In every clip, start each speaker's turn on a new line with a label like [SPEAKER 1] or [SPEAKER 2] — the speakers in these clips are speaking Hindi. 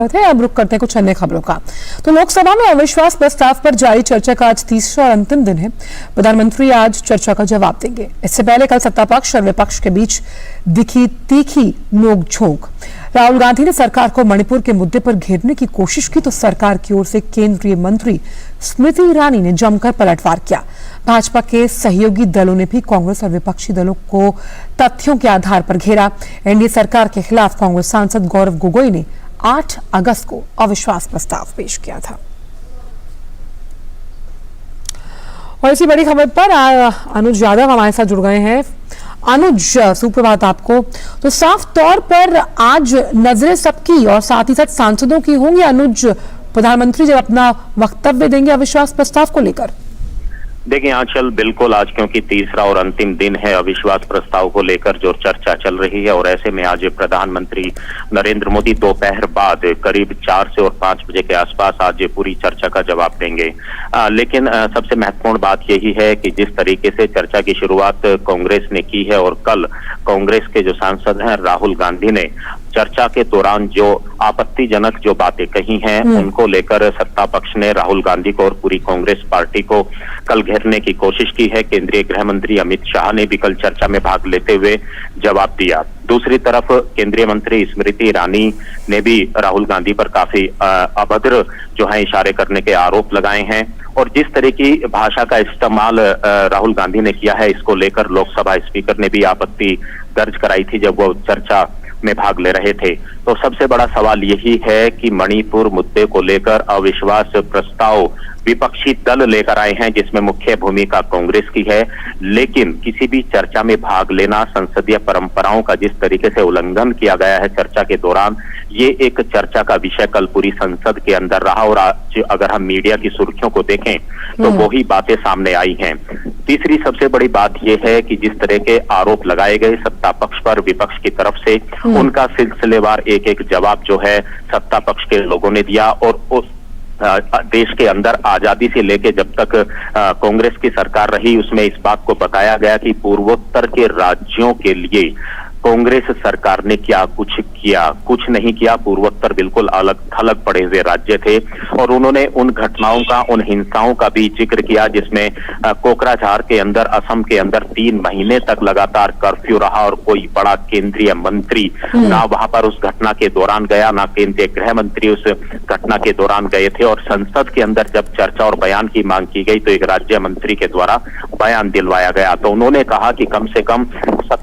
[SPEAKER 1] अब रुक करते हैं कुछ अन्य खबरों का। तो लोकसभा में अविश्वास प्रस्ताव पर जारी चर्चा का आज तीसरा और अंतिम दिन है। प्रधानमंत्री आज चर्चा का जवाब देंगे। इससे पहले कल सत्तापक्ष और विपक्ष के बीच दिखी तीखी नोकझोंक। राहुल गांधी ने सरकार को मणिपुर के मुद्दे पर घेरने की कोशिश की तो सरकार की ओर से केंद्रीय मंत्री स्मृति ईरानी ने जमकर पलटवार किया। भाजपा के सहयोगी दलों ने भी कांग्रेस और विपक्षी दलों को तथ्यों के आधार पर घेरा। एनडीए सरकार के खिलाफ कांग्रेस सांसद गौरव गोगोई ने 8 अगस्त को अविश्वास प्रस्ताव पेश किया था। और इसी बड़ी खबर पर अनुज यादव हमारे साथ जुड़ गए हैं। अनुज, सुप्रभात आपको। तो साफ तौर पर आज नजरें सबकी और साथ ही साथ सांसदों की होंगी अनुज, प्रधानमंत्री जब अपना वक्तव्य देंगे अविश्वास प्रस्ताव को लेकर।
[SPEAKER 2] देखिए आंचल, बिल्कुल आज क्योंकि तीसरा और अंतिम दिन है अविश्वास प्रस्ताव को लेकर जो चर्चा चल रही है, और ऐसे में आज प्रधानमंत्री नरेंद्र मोदी दोपहर बाद करीब 4 से और 5 बजे के आसपास आज पूरी चर्चा का जवाब देंगे। लेकिन सबसे महत्वपूर्ण बात यही है कि जिस तरीके से चर्चा की शुरुआत कांग्रेस ने की है, और कल कांग्रेस के जो सांसद हैं राहुल गांधी ने चर्चा के दौरान जो आपत्तिजनक जो बातें कही हैं उनको लेकर सत्ता पक्ष ने राहुल गांधी को और पूरी कांग्रेस पार्टी को कल घेरने की कोशिश की है। केंद्रीय गृह मंत्री अमित शाह ने भी कल चर्चा में भाग लेते हुए जवाब दिया। दूसरी तरफ केंद्रीय मंत्री स्मृति ईरानी ने भी राहुल गांधी पर काफी अभद्र जो है इशारे करने के आरोप लगाए हैं। और जिस तरह की भाषा का इस्तेमाल राहुल गांधी ने किया है, इसको लेकर लोकसभा स्पीकर ने भी आपत्ति दर्ज कराई थी जब वो चर्चा में भाग ले रहे थे। तो सबसे बड़ा सवाल यही है कि मणिपुर मुद्दे को लेकर अविश्वास प्रस्ताव विपक्षी दल लेकर आए हैं जिसमें मुख्य भूमिका कांग्रेस की है, लेकिन किसी भी चर्चा में भाग लेना संसदीय परंपराओं का जिस तरीके से उल्लंघन किया गया है चर्चा के दौरान, ये एक चर्चा का विषय कल पूरी संसद के अंदर रहा। और आज अगर हम मीडिया की सुर्खियों को देखें तो वही बातें सामने आई हैं। तीसरी सबसे बड़ी बात यह है कि जिस तरह के आरोप लगाए गए सत्ता पक्ष पर विपक्ष की तरफ से, उनका सिलसिलेवार एक एक जवाब जो है सत्ता पक्ष के लोगों ने दिया। और उस देश के अंदर आजादी से लेके जब तक कांग्रेस की सरकार रही उसमें इस बात को बताया गया कि पूर्वोत्तर के राज्यों के लिए कांग्रेस सरकार ने क्या कुछ किया, कुछ नहीं किया। पूर्वोत्तर बिल्कुल अलग थलग पड़े हुए राज्य थे। और उन्होंने उन घटनाओं का, उन हिंसाओं का भी जिक्र किया जिसमें कोकराझार के अंदर, असम के अंदर 3 महीने तक लगातार कर्फ्यू रहा और कोई बड़ा केंद्रीय मंत्री ना वहां पर उस घटना के दौरान गया, ना केंद्रीय गृह मंत्री उस घटना के दौरान गए थे। और संसद के अंदर जब चर्चा और बयान की मांग की गई तो एक राज्य मंत्री के द्वारा बयान दिलवाया गया। तो उन्होंने कहा कि कम से कम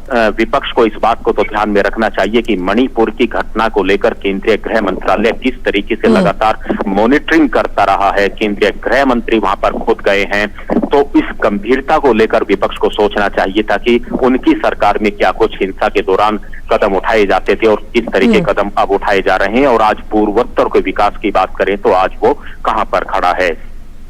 [SPEAKER 2] विपक्ष को इस बात को तो ध्यान में रखना चाहिए कि मणिपुर की घटना को लेकर केंद्रीय गृह मंत्रालय किस तरीके से लगातार मॉनिटरिंग करता रहा है। केंद्रीय गृह मंत्री वहां पर खुद गए हैं। तो इस गंभीरता को लेकर विपक्ष को सोचना चाहिए था कि उनकी सरकार में क्या कुछ हिंसा के दौरान कदम उठाए जाते थे और किस तरीके कदम अब उठाए जा रहे हैं। और आज पूर्वोत्तर के विकास की बात करें तो आज वो कहां पर खड़ा है।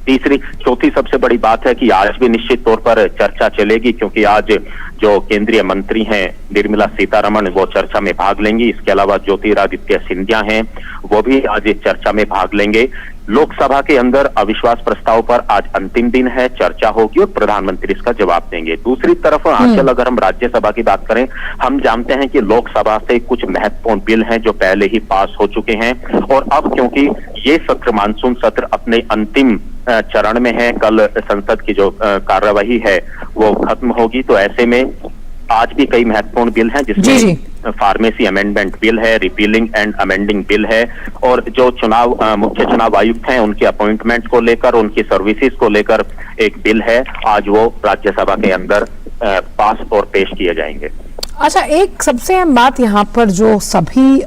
[SPEAKER 2] चौथी सबसे बड़ी बात है कि आज भी निश्चित तौर पर चर्चा चलेगी, क्योंकि आज जो केंद्रीय मंत्री हैं निर्मला सीतारमण वो चर्चा में भाग लेंगी। इसके अलावा ज्योतिरादित्य सिंधिया हैं, वो भी आज चर्चा में भाग लेंगे। लोकसभा के अंदर अविश्वास प्रस्ताव पर आज अंतिम दिन है, चर्चा होगी और प्रधानमंत्री इसका जवाब देंगे। दूसरी तरफ आंचल, अगर हम राज्यसभा की बात करें, हम जानते हैं कि लोकसभा से कुछ महत्वपूर्ण बिल हैं जो पहले ही पास हो चुके हैं। और अब क्योंकि ये सत्र, मानसून सत्र अपने अंतिम चरण में है, कल संसद की जो कार्यवाही है वो खत्म होगी, तो ऐसे में आज भी कई महत्वपूर्ण बिल हैं जिसमें फार्मेसी अमेंडमेंट बिल है, रिपीलिंग एंड अमेंडिंग बिल है, और जो मुख्य चुनाव आयुक्त हैं उनके अपॉइंटमेंट को लेकर, उनकी सर्विसेज को लेकर एक बिल है। आज वो राज्यसभा के अंदर पास और पेश किए जाएंगे।
[SPEAKER 1] अच्छा, एक सबसे अहम बात यहाँ पर जो सभी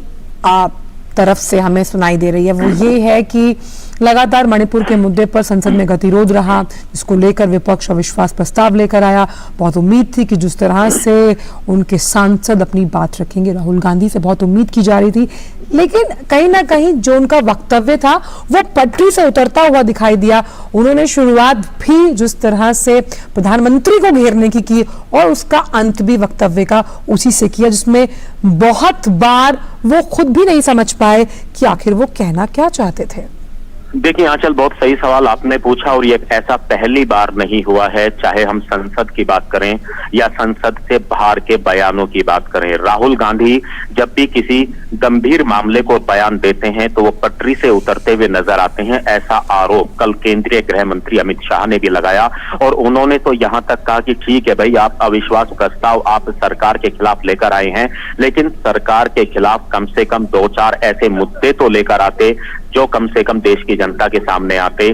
[SPEAKER 1] तरफ से हमें सुनाई दे रही है वो ये है कि लगातार मणिपुर के मुद्दे पर संसद में गतिरोध रहा, जिसको लेकर विपक्ष अविश्वास प्रस्ताव लेकर आया। बहुत उम्मीद थी कि जिस तरह से उनके सांसद अपनी बात रखेंगे, राहुल गांधी से बहुत उम्मीद की जा रही थी, लेकिन कहीं ना कहीं जो उनका वक्तव्य था वो पटरी से उतरता हुआ दिखाई दिया। उन्होंने शुरुआत भी जिस तरह से प्रधानमंत्री को घेरने की और उसका अंत भी वक्तव्य का उसी से किया, जिसमें बहुत बार वो खुद भी नहीं समझ पाए कि आखिर वो कहना क्या चाहते थे।
[SPEAKER 2] देखिए आंचल, बहुत सही सवाल आपने पूछा और ये ऐसा पहली बार नहीं हुआ है। चाहे हम संसद की बात करें या संसद से बाहर के बयानों की बात करें, राहुल गांधी जब भी किसी गंभीर मामले को बयान देते हैं तो वो पटरी से उतरते हुए नजर आते हैं। ऐसा आरोप कल केंद्रीय गृह मंत्री अमित शाह ने भी लगाया और उन्होंने तो यहां तक कहा कि ठीक है भाई, आप अविश्वास प्रस्ताव आप सरकार के खिलाफ लेकर आए हैं, लेकिन सरकार के खिलाफ कम से कम 2-4 ऐसे मुद्दे तो लेकर आते जो कम से कम देश की जनता के सामने आते।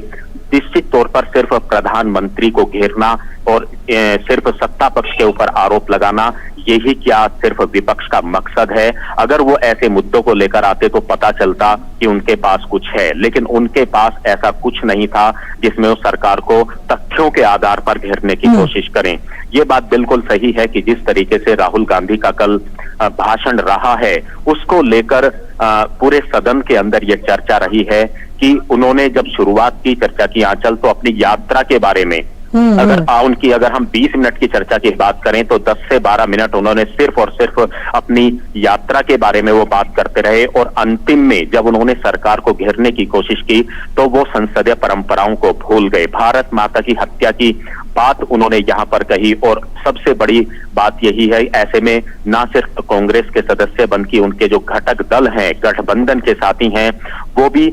[SPEAKER 2] निश्चित तौर पर सिर्फ प्रधानमंत्री को घेरना और सिर्फ सत्ता पक्ष के ऊपर आरोप लगाना, यही क्या सिर्फ विपक्ष का मकसद है? अगर वो ऐसे मुद्दों को लेकर आते तो पता चलता कि उनके पास कुछ है, लेकिन उनके पास ऐसा कुछ नहीं था जिसमें वो सरकार को तथ्यों के आधार पर घेरने की कोशिश करें। ये बात बिल्कुल सही है कि जिस तरीके से राहुल गांधी का कल भाषण रहा है, उसको लेकर पूरे सदन के अंदर ये चर्चा रही है कि उन्होंने जब शुरुआत की चर्चा की आंचल, तो अपनी यात्रा के बारे में अगर हम 20 मिनट की चर्चा की बात करें तो 10 से 12 मिनट उन्होंने सिर्फ और सिर्फ अपनी यात्रा के बारे में वो बात करते रहे और अंतिम में जब उन्होंने सरकार को घेरने की कोशिश की तो वो संसदीय परंपराओं को भूल गए। भारत माता की हत्या की बात उन्होंने यहाँ पर कही और सबसे बड़ी बात यही है, ऐसे में ना सिर्फ कांग्रेस के सदस्य बल्कि उनके जो घटक दल हैं, गठबंधन के साथी हैं, वो भी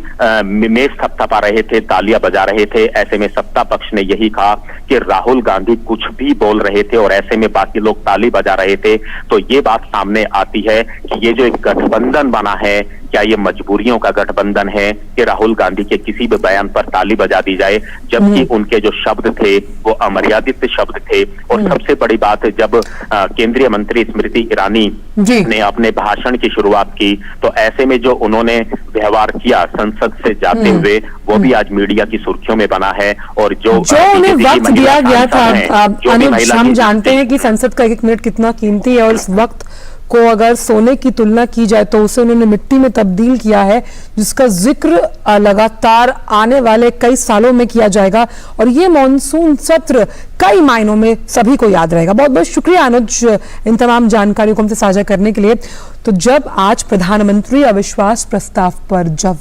[SPEAKER 2] मेज थपथपा रहे थे, तालियां बजा रहे थे। ऐसे में सत्ता पक्ष ने यही कहा कि राहुल गांधी कुछ भी बोल रहे थे और ऐसे में बाकी लोग ताली बजा रहे थे। तो ये बात सामने आती है कि ये जो एक गठबंधन बना है, क्या ये मजबूरियों का गठबंधन है कि राहुल गांधी के किसी भी बयान पर ताली बजा दी जाए, जबकि उनके जो शब्द थे वो अमर्यादित शब्द थे। और सबसे बड़ी बात है, जब केंद्रीय मंत्री स्मृति ईरानी ने अपने भाषण की शुरुआत की तो ऐसे में जो उन्होंने व्यवहार किया संसद से जाते हुए, वो भी आज मीडिया की सुर्खियों में बना है। और जो
[SPEAKER 1] उन्हें वक्त दिया गया था, अनुज, हम जानते हैं कि संसद का 1 मिनट कितना कीमती है और इस वक्त को अगर सोने की तुलना की जाए तो उसे उन्होंने मिट्टी में तब्दील किया है, जिसका जिक्र लगातार आने वाले कई सालों में किया जाएगा और ये मॉनसून सत्र कई मायनों में सभी को याद रहेगा। बहुत बहुत शुक्रिया अनुज इन तमाम जानकारियों को हमसे साझा करने के लिए। तो जब आज प्रधानमंत्री अविश्वास प्रस्ताव पर जवाब